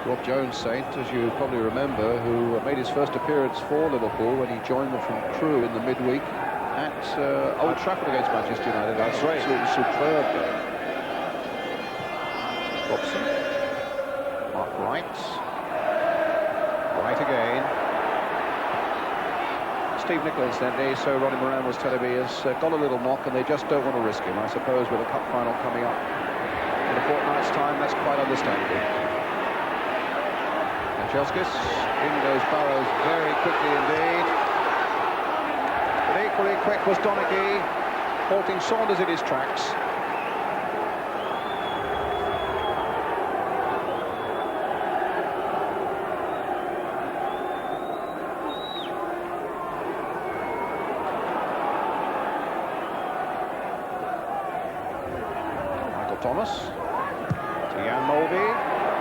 Rob Jones, Saint, as you probably remember, who made his first appearance for Liverpool when he joined them from Crewe in the midweek at Old Trafford against Manchester United. That's right. Absolutely superb game. Robson. Mark Wright. Right again. Steve Nichols, that day, so Ronnie Moran was telling me, has got a little knock and they just don't want to risk him. I suppose with a cup final coming up in a fortnight's time, that's quite understandable. And Chelskis, in goes Burrows very quickly indeed. But equally quick was Donaghy, halting Saunders in his tracks. Thomas to Jan Mulvey,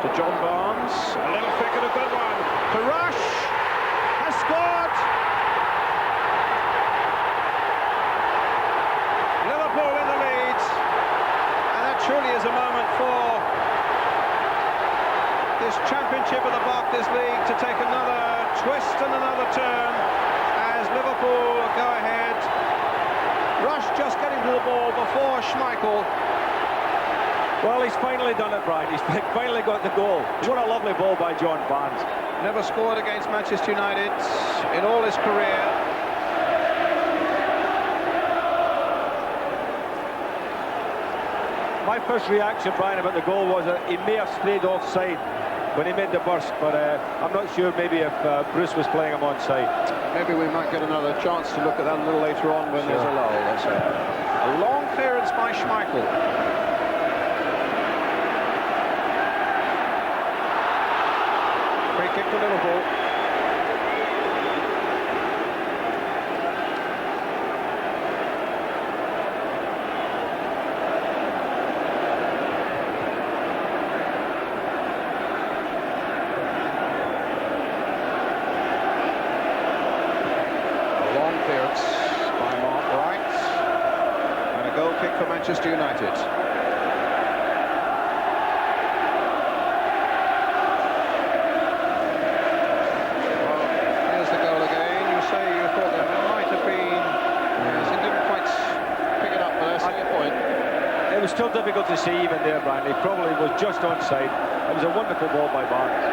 to John Barnes, a little thick and a good one to Rush, has scored. Liverpool in the lead, and that truly is a moment for this championship of the Barclays League to take another twist and another turn as Liverpool go ahead. Rush just getting to the ball before Schmeichel. Well, he's finally done it, Brian. He's finally got the goal. What a lovely ball by John Barnes. Never scored against Manchester United in all his career. My first reaction, Brian, about the goal was that he may have strayed offside when he made the burst, but I'm not sure maybe if Bruce was playing him onside. Maybe we might get another chance to look at that a little later on when there's a lull. That's a long clearance by Schmeichel. Free kick to Liverpool. A long clearance by Mark Wright. And a goal kick for Manchester United. It was still difficult to see even there, Brian. He probably was just onside. It was a wonderful ball by Barnes.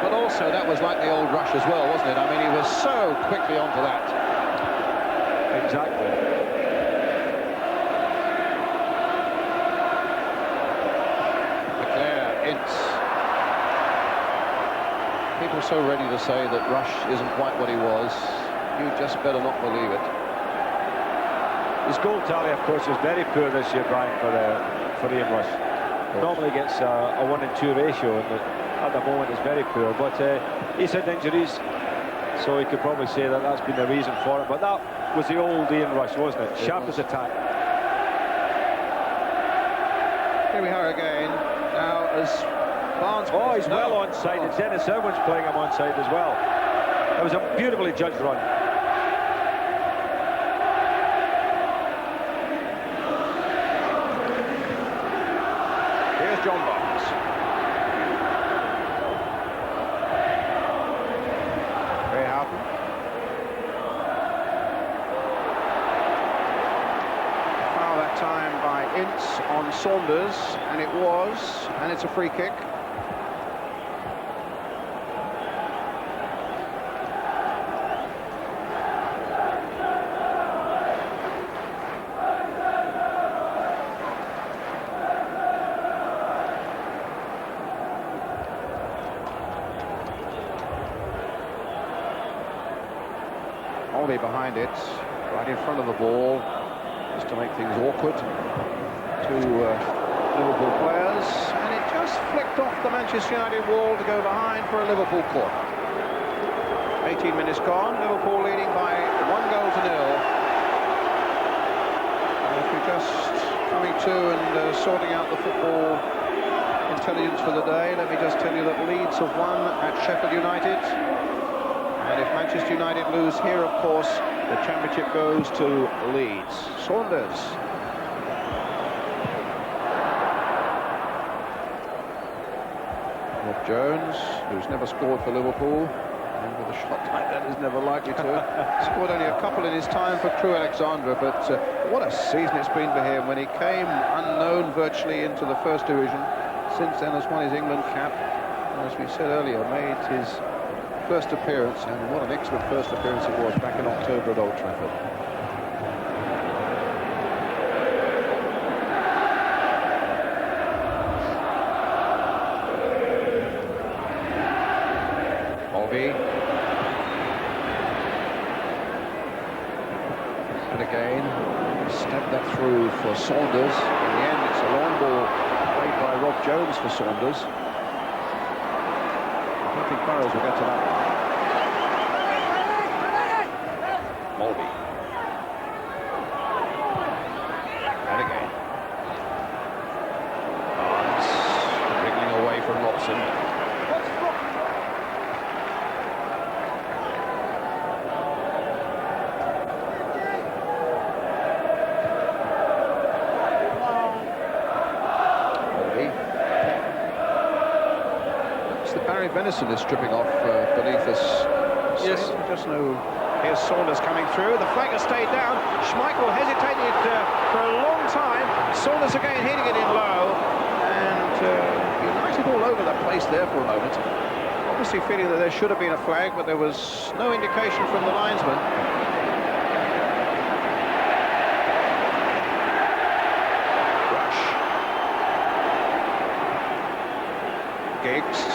But also, that was like the old Rush as well, wasn't it? I mean, he was so quickly onto that. Exactly. Leclerc, Ince. People so ready to say that Rush isn't quite what he was. You just better not believe it. His goal tally, of course, was very poor this year, Brian, for Ian Rush. Normally gets a 1-2 ratio, and at the moment is very poor. But he's had injuries, so he could probably say that that's been the reason for it. But that was the old Ian Rush, wasn't it? Sharpest attack. Here we are again. Now, as Barnes... Oh, he's well onside. And Dennis Irwin's playing him onside as well. It was a beautifully judged run. John Barnes. Ray Houghton. Foul that time by Ince on Saunders, and it was, and it's a free kick. Molby behind it, right in front of the ball, just to make things awkward to Liverpool players, and it just flicked off the Manchester United wall to go behind for a Liverpool corner. 18 minutes gone, Liverpool leading by 1-0. And if we're just coming to and sorting out the football intelligence for the day, let me just tell you that Leeds have won at Sheffield United. And if Manchester United lose here, of course, the championship goes to Leeds. Saunders. Rob Jones, who's never scored for Liverpool, and with a shot like that is never likely to. Scored only a couple in his time for Crewe Alexandra, but what a season it's been for him. When he came unknown virtually into the first division, since then has won his England cap, and as we said earlier, made his first appearance, and what an excellent first appearance it was back in October at Old Trafford. And again, stepped that through for Saunders. In the end, it's a long ball played by Rob Jones for Saunders. I don't think Burrows will get to that one. Mulvey. And again. Barnes wriggling away from Robson. Venison is stripping off beneath us. Yes. Just no. Here's Saunders coming through. The flag has stayed down. Schmeichel hesitated for a long time. Saunders again hitting it in low. And United all over the place there for a moment. Obviously feeling that there should have been a flag, but there was no indication from the linesman. Rush. Giggs.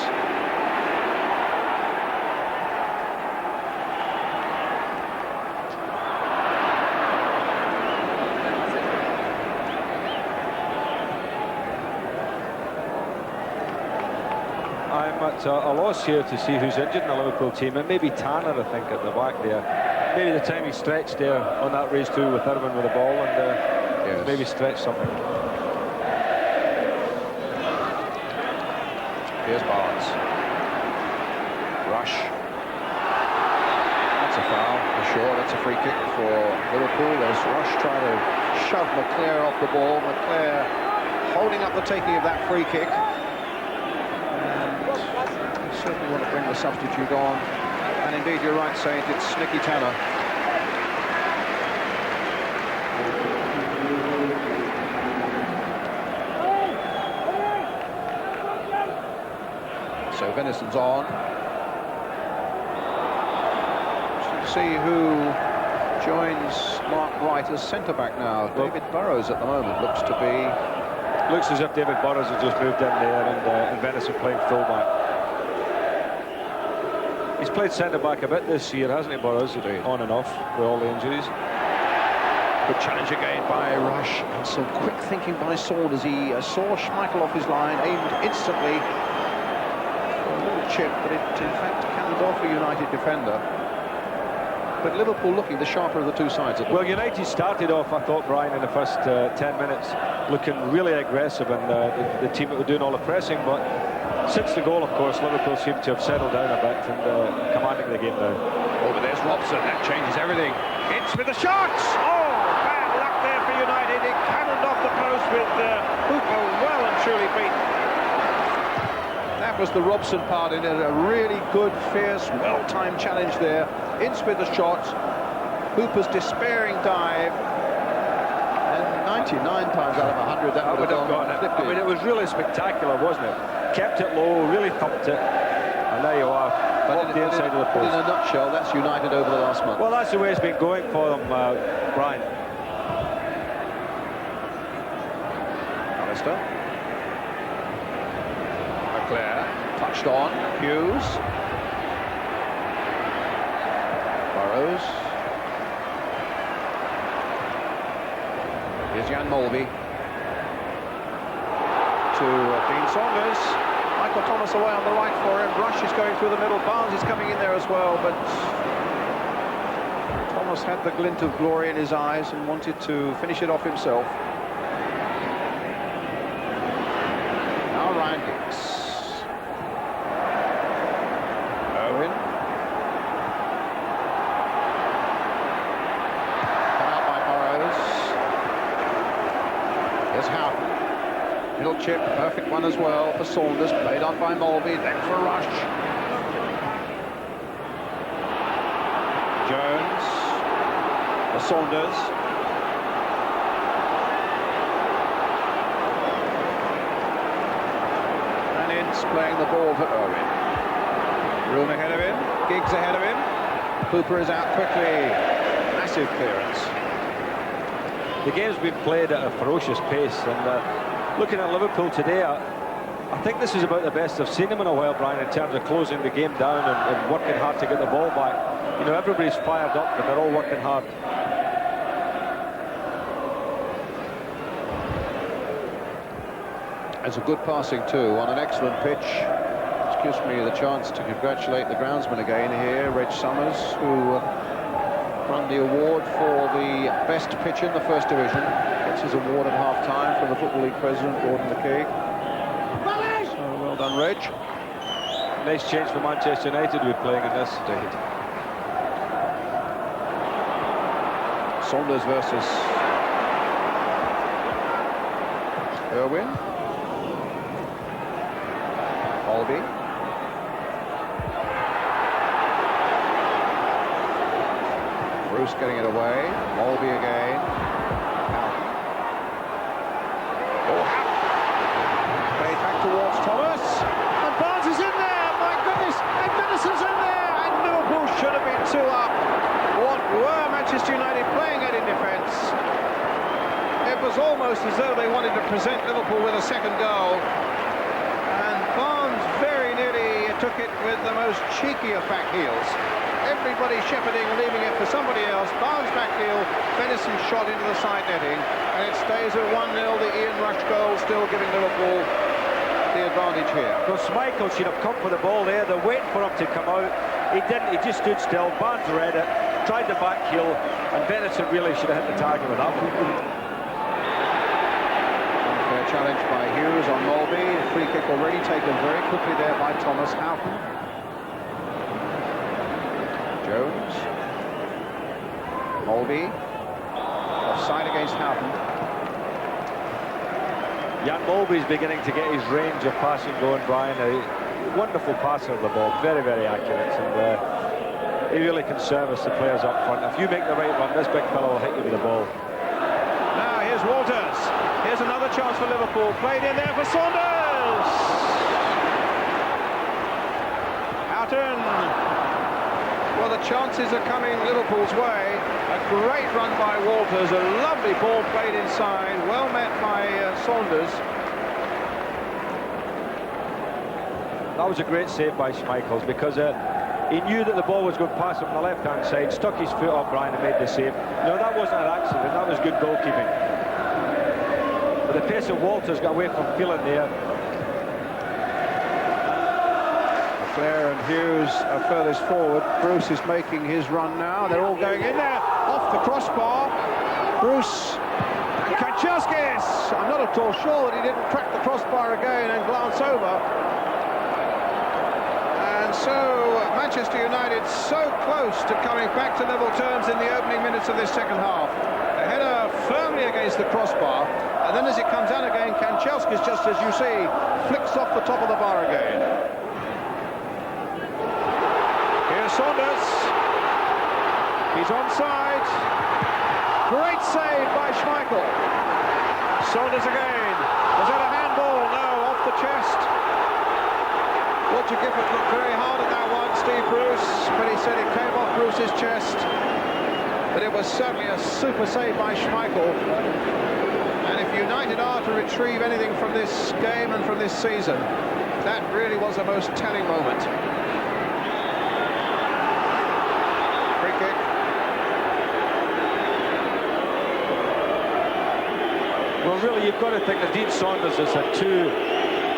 I'm at a loss here to see who's injured in the Liverpool team, and maybe Tanner, I think, at the back there. Maybe the time he stretched there on that race too with Irwin with the ball, and yes, maybe stretched something. Here's Barnes. Rush. That's a foul for sure. That's a free kick for Liverpool. There's Rush trying to shove McClare off the ball. McClare holding up the taking of that free kick. Certainly want to bring the substitute on, and indeed you're right saying it's Nicky Tanner. So Venison's on. Should see who joins Mark Wright as centre-back now. David Burrows at the moment looks as if David Burrows has just moved in there, and Venison playing full-back. He's played centre-back a bit this year, hasn't he, Burrows? On and off with all the injuries. Good challenge again by Rush, and some quick thinking by Saunders. He saw Schmeichel off his line, aimed instantly for a little chip, but it in fact canned off a United defender. But Liverpool looking the sharper of the two sides. Well, United started off, I thought, Brian, in the first 10 minutes, looking really aggressive, and the team that were doing all the pressing, but since the goal, of course, Liverpool seemed to have settled down a bit and commanding the game now. Oh, but there's Robson. That changes everything. It's with the shots. Oh, bad luck there for United. It cannoned off the post with Hooper well and truly beaten. That was the Robson part in it. A really good, fierce, well-timed challenge there. Ince with the shot. Hooper's despairing dive. And 99 times out of 100, that would have gone. I mean, it was really spectacular, wasn't it? Kept it low, really thumped it, and there you are, off the inside of the post. In a nutshell, that's United over the last month. Well, that's the way it's been going for them, Brian. Alistair. McClare, touched on, Hughes. Burrows. Here's Jan Mulvey. To Dean Saunders. Michael Thomas away on the right for him. Rush is going through the middle. Barnes is coming in there as well, but Thomas had the glint of glory in his eyes and wanted to finish it off himself. Now Ryan Giggs. Owen. Come out by Burrows. Here's Houghton. Middle chip, perfectly one as well for Saunders, played on by Mulvey, then for Rush. Jones for Saunders. And Ince playing the ball to Irwin. Room ahead of him, Giggs ahead of him. Cooper is out quickly. Massive clearance. The game's been played at a ferocious pace, and looking at Liverpool today, I think this is about the best I've seen them in a while, Brian, in terms of closing the game down and working hard to get the ball back. You know, everybody's fired up, but they're all working hard. It's a good passing too, on an excellent pitch. Which gives me the chance to congratulate the groundsman again here, Reg Summers, who won the award for the best pitch in the First Division. Gets his award at half-time from the Football League president, Gordon McKeag. So well done, Reg. Nice change for Manchester United who are playing in this. Saunders versus Irwin. Mulvey. Bruce getting it away. Mulvey again. Houghton. Oh, Houghton. Played back towards Thomas. And Barnes is in there. My goodness. And Dennison's in there. And Liverpool should have been 2 up. What were Manchester United playing at in defence? It was almost as though they wanted to present Liverpool with a second goal. And Barnes very nearly took it with the most cheeky of back heels. Everybody shepherding and leaving it for somebody else. Barnes back heel, Venison shot into the side netting, and it stays at 1-0. The Ian Rush goal still giving Liverpool the advantage here. Well, Schmeichel should have come for the ball there. They're waiting for him to come out. He didn't. He just stood still. Barnes read it, tried the back heel, and Venison really should have hit the target with that one. Unfair challenge by Hughes on Mulvey. Free kick already taken very quickly there by Thomas Houghton. Jones. Mulvey. Offside against Houghton. Jan Mulvey's beginning to get his range of passing going, Brian. A wonderful passer of the ball, very, very accurate, and he really can service the players up front. If you make the right run, this big fellow will hit you with the ball. Now here's Walters. Here's another chance for Liverpool. Played in there for Saunders. Houghton. Well, the chances are coming Liverpool's way. A great run by Walters. A lovely ball played inside. Well met by Saunders. That was a great save by Schmeichel, because he knew that the ball was going past him on the left-hand side, stuck his foot up, Brian, and made the save. No, that wasn't an accident. That was good goalkeeping. But the pace of Walters got away from Phelan there. Clare and Hughes are furthest forward. Bruce is making his run now. They're all going in there. Off the crossbar. Bruce and Kanchelskis. I'm not at all sure that he didn't crack the crossbar again and glance over. And so Manchester United so close to coming back to level terms in the opening minutes of this second half. The header firmly against the crossbar, and then as it comes out again, Kanchelskis, just as you see, flicks off the top of the bar again. Here's Saunders. He's onside. Great save by Schmeichel. Saunders again. Was that a handball? No, off the chest. Roger Gifford looked very hard at that one, Steve Bruce, but he said it came off Bruce's chest. But it was certainly a super save by Schmeichel. And if United are to retrieve anything from this game and from this season, that really was the most telling moment. Free kick. Well, really, you've got to think that Dean Saunders has had two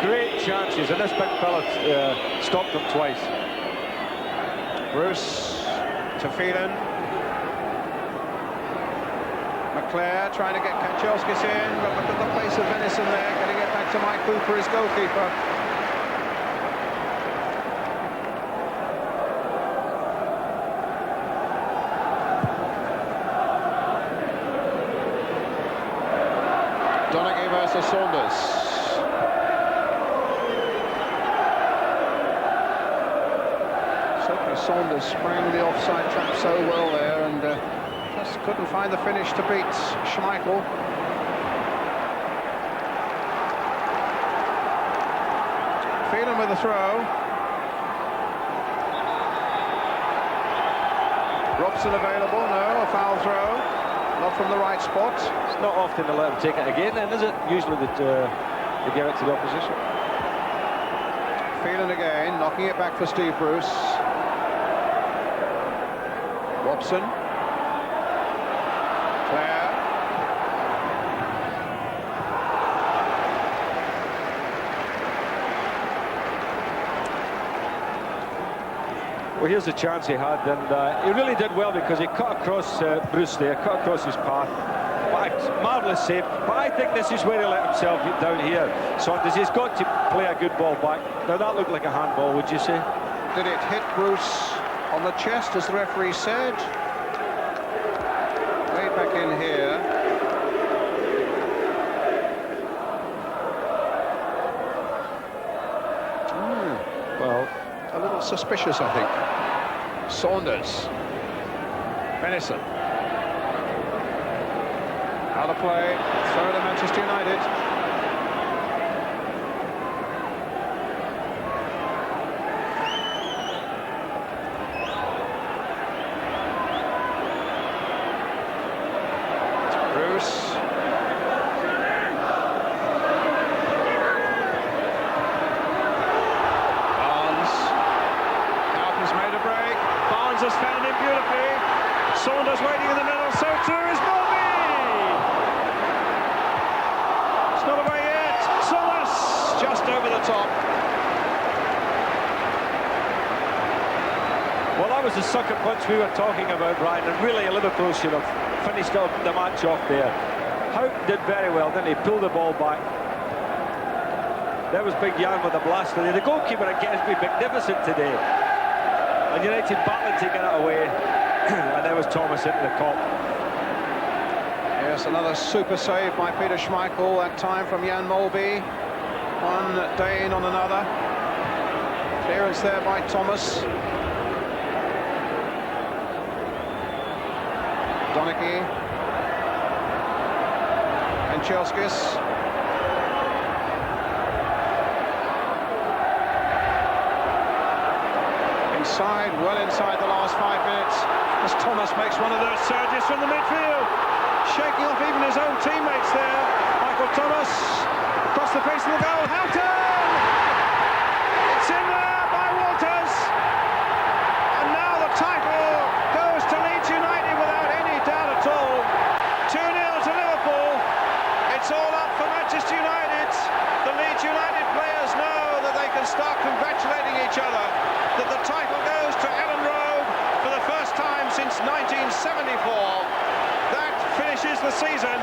great chances, and this big fella stopped them twice. Bruce to Phelan. McClare trying to get Kanchelskis in, but look at the place of Venison there, getting it back to Mike Cooper, his goalkeeper. Donaghy versus Saunders. Saunders sprang the offside trap so well there and just couldn't find the finish to beat Schmeichel. Phelan with the throw. Robson available, no, a foul throw. Not from the right spot. It's not often they let him take it again then, is it? Usually they give it to the opposition. Phelan again, knocking it back for Steve Bruce. Robson. Clare. Well, here's the chance he had, and he really did well because he cut across Bruce there, cut across his path. Marvellous save, but I think this is where he let himself get down here. Saunders, he's got to play a good ball back. Now, that looked like a handball, would you say? Did it hit Bruce on the chest, as the referee said? Way back in here. Well, a little suspicious, I think. Saunders. Venison. Out of play. Throw to Manchester United. Bruce. Has found him beautifully. Saunders waiting in the middle, so too is Bobby. It's not away yet. Saunders Just over the top. Well, that was the sucker punch we were talking about, Brian, and really Liverpool should have finished off the match off there. Houghton did very well, didn't he? Pulled the ball back. There was Big Jan with the blaster there. The goalkeeper again has been magnificent today. And United battling to get it away. And there was Thomas into the cop. Yes, another super save by Peter Schmeichel, that time from Jan Molby. One Dane on another. Clearance there by Thomas. Donaghy. And Chelskis. Inside, well inside the last 5 minutes, as Thomas makes one of those surges from the midfield, shaking off even his own teammates there. Michael Thomas across the face of the goal. Houghton! It's in there by Walters, and now the title goes to Leeds United without any doubt at all. 2-0 to Liverpool. It's all up for Manchester United. The Leeds United players know that they can start congratulating each other. That the title goes to Ellen Road for the first time since 1974. That finishes the season.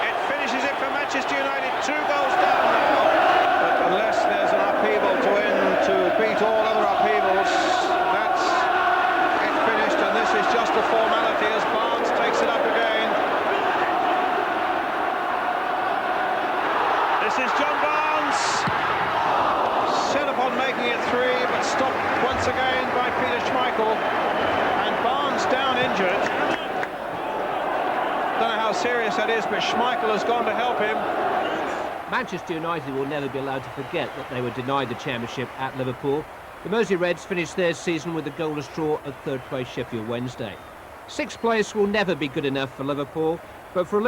It finishes it for Manchester United. 2 goals down now. But unless there's an upheaval to win to beat all other upheavals, that's it finished. And this is just a formality as Barnes takes it up again. This is John Barnes. Set upon making it 3, but stopped once again by Peter Schmeichel, and Barnes down injured. Don't know how serious that is, but Schmeichel has gone to help him. Manchester United will never be allowed to forget that they were denied the championship at Liverpool. The Mersey Reds finished their season with a goalless draw at third place Sheffield Wednesday. 6th place will never be good enough for Liverpool, but for